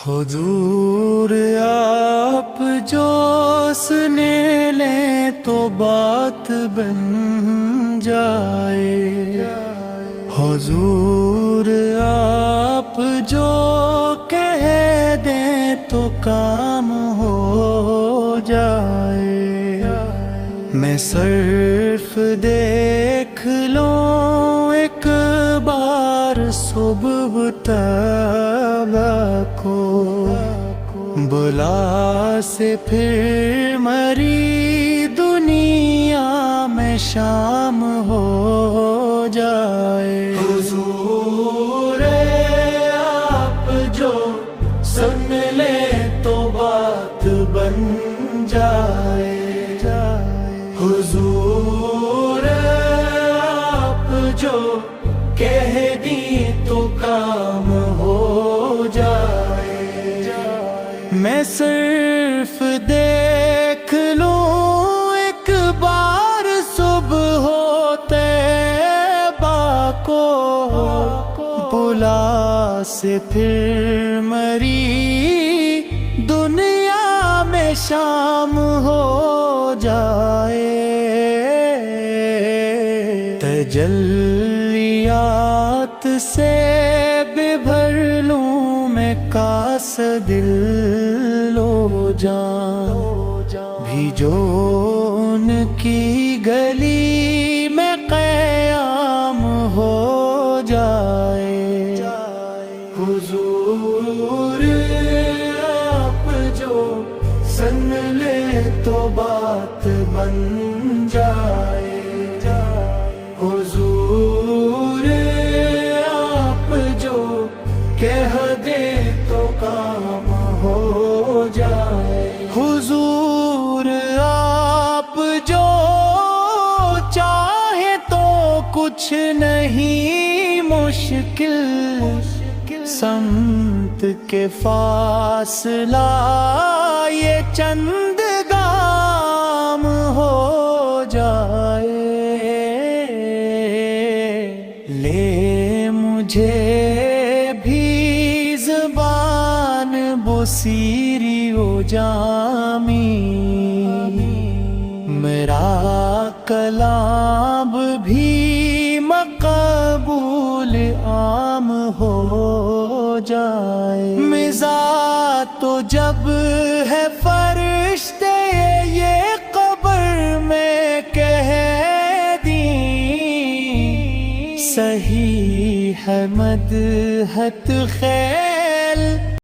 حضور آپ جو سنے لیں تو بات بن جائے، حضور آپ جو کہہ دیں تو کام ہو جائے۔ میں صرف دیکھ لوں ایک بار صبح طبع کو، بلا سے پھر مری دنیا میں شام ہو جائے۔ حضور آپ جو سن لے تو بات بن جائے، حضور آپ جو کہہ دی تو کام ہو جائے۔ میں صرف دیکھ لوں ایک بار صبح ہوتے کو، بلا سے پھر مری دنیا میں شام ہو جائے۔ تجلیات سے بھر لوں میں کاس دل و جان، بھی جو ان کی گلی میں قیام ہو جائے۔ حضور آپ جو سن لے تو بات بن جائے، حضور آپ جو کہہ دے تو کام ہو جائے۔ حضور آپ جو چاہے تو کچھ نہیں مشکل، سمت کے فاصلہ یہ چند گام ہو جائے۔ لے مجھے بھی زبان بصیری و جامی، میرا کلام بھی مقبول عام ہو جائے۔ مزاج تو جب ہے فرشتے یہ قبر میں کہہ دیں، صحیح ہے مدحت خیر